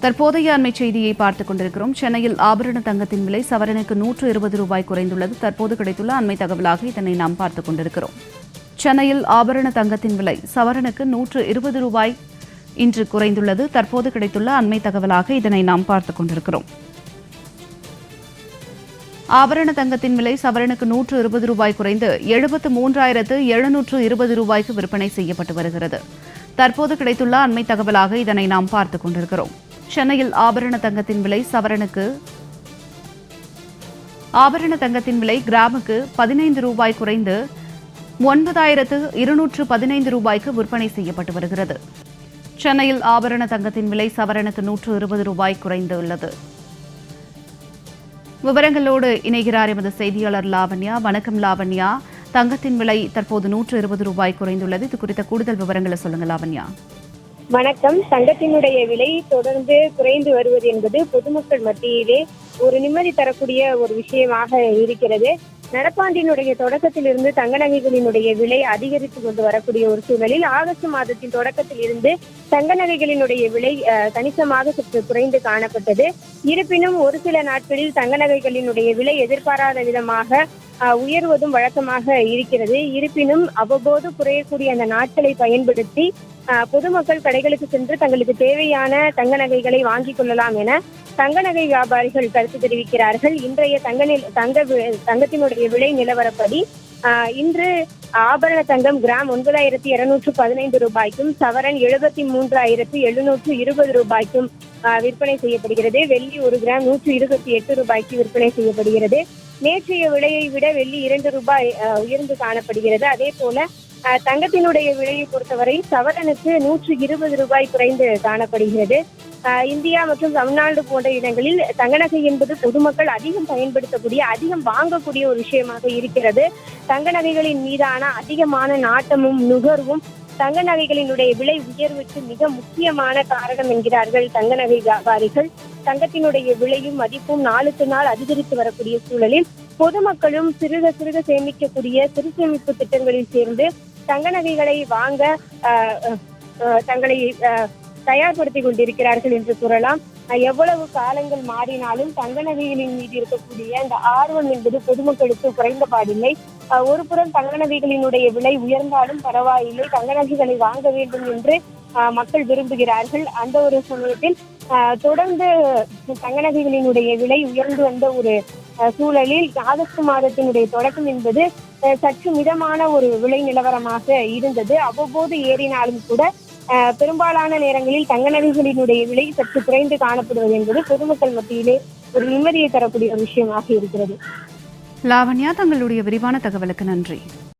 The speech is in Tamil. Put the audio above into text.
தற்போதைய அண்மை செய்தியை பார்த்துக் கொண்டிருக்கிறோம். சென்னையில் ஆபரண தங்கத்தின் விலை சவரனுக்கு 120 ரூபாய் குறைந்துள்ளது. தற்போது கிடைத்துள்ள அண்மை தகவலாக இதனை நாம் பார்த்துக் கொண்டிருக்கிறோம். சென்னையில் ஆபரண தங்கத்தின் விலை சவரனுக்கு 120 ரூபாய் இன்று குறைந்துள்ளது. தற்போது கிடைத்துள்ள அண்மை தகவலாக இதனை நாம் பார்த்துக் கொண்டிருக்கிறோம். ஆபரண தங்கத்தின் விலை சவரனுக்கு 120 ரூபாய் குறைந்து 73,720 ரூபாய்க்கு விற்பனை செய்யப்பட்டு வருகிறது. தற்போது கிடைத்துள்ள அண்மை தகவலாக இதனை நாம் பார்த்துக் கொண்டிருக்கிறோம். சென்னையில் ஆபரண தங்கத்தின் விலை கிராமுக்கு 15 ரூபாய் குறைந்து 9,215 ரூபாய்க்கு விற்பனை செய்யப்பட்டு வருகிறது. சென்னையில் ஆபரண தங்கத்தின் விலை சவரனுக்கு 120 ரூபாய் குறைந்துள்ளது. விவரங்களோடு இணைகிறார் எமது செய்தியாளர் லாவண்யா. வணக்கம் லாவண்யா. தங்கத்தின் விலை தற்போது 120 ரூபாய் குறைந்துள்ளது. இது குறித்த கூடுதல் விவரங்களை சொல்லுங்க லாவண்யா. வணக்கம். தங்கத்தினுடைய விலை தொடர்ந்து குறைந்து வருவது என்பது பொதுமக்கள் மத்தியிலே ஒரு நிம்மதி தரக்கூடிய ஒரு விஷயமாக இருக்கிறது. நடப்பாண்டினுடைய தொடக்கத்திலிருந்து தங்க நகைகளினுடைய விலை அதிகரித்து கொண்டு வரக்கூடிய ஒரு சூழலில் ஆகஸ்ட் மாதத்தின் தொடக்கத்தில் இருந்து தங்க நகைகளினுடைய விலை கணிசமாக சற்று குறைந்து காணப்பட்டது. இருப்பினும் ஒரு சில நாட்களில் தங்க நகைகளினுடைய விலை எதிர்பாராத விதமாக உயர்வதும் வழக்கமாக இருக்கிறது. இருப்பினும் அவ்வப்போது குறையக்கூடிய அந்த நாட்களை பயன்படுத்தி பொதுமக்கள் கடைகளுக்கு சென்று தங்களுக்கு தேவையான தங்க நகைகளை வாங்கிக் கொள்ளலாம் என தங்க நகை வியாபாரிகள் கருத்து தெரிவிக்கிறார்கள். இன்றைய தங்கத்தினுடைய விலை நிலவரப்படி இன்று ஆபரண தங்கம் கிராம் 9,215 ரூபாய்க்கும் சவரன் 73,720 ரூபாய்க்கும் விற்பனை செய்யப்படுகிறது. வெள்ளி 1 கிராம் 128 ரூபாய்க்கு விற்பனை செய்யப்படுகிறது. நேற்றைய விலையை விட வெள்ளி 2 ரூபாய் உயர்ந்து காணப்படுகிறது. அதே போல தங்கத்தினுடைய விலையை பொறுத்தவரை சவரனுக்கு 120 ரூபாய் குறைந்து காணப்படுகிறது. இந்தியா மற்றும் தமிழ்நாடு போன்ற இடங்களில் தங்க நகை என்பது பொதுமக்கள் அதிகம் பயன்படுத்தக்கூடிய, அதிகம் வாங்கக்கூடிய ஒரு விஷயமாக இருக்கிறது. தங்க நகைகளின் மீதான அதிகமான நாட்டமும் நுகர்வும் தங்க நகைகளினுடைய விலை உயர்வுக்கு மிக முக்கியமான காரணம் என்கிறார்கள் தங்க நகை வியாபாரிகள். தங்கத்தினுடைய விலையும் மதிப்பும் நாளுக்கு நாள் அதிகரித்து வரக்கூடிய சூழலில் பொதுமக்களும் சிறுக சிறுக சேமிக்கக்கூடிய சிறு சேமிப்பு திட்டங்களில் சேர்ந்து தங்க நகைகளை வாங்க தங்களை தயார்படுத்திக் கொண்டிருக்கிறார்கள் என்று கூறலாம். எவ்வளவு காலங்கள் மாறினாலும் தங்க நகைகளின் மீது இருக்கக்கூடிய அந்த ஆர்வம் என்பது பொதுமக்களுக்கு குறைந்த பாடில்லை. ஒரு புறம் தங்க நகைகளினுடைய விலை உயர்ந்தாலும் பரவாயில்லை, தங்க நகைகளை வாங்க வேண்டும் என்று மக்கள் விரும்புகிறார்கள். அந்த ஒரு சமயத்தில் தொடர்ந்து தங்க நகைகளினுடைய விலை உயர்ந்து வந்த ஒரு சூழலில் ஆகஸ்ட் மாதத்தினுடைய தொடக்கம் என்பது சற்று மிதமான ஒரு விலை நிலவரமாக இருந்தது. அவ்வப்போது ஏறினாலும் கூட பெரும்பாலான நேரங்களில் தங்க நகைகளினுடைய விலை சற்று குறைந்து காணப்படுவது என்பது பொதுமக்கள் மத்தியிலே ஒரு நிம்மதியை தரக்கூடிய விஷயமாக இருக்கிறது. லாவண்யா, தங்களுடைய விரிவான தகவலுக்கு நன்றி.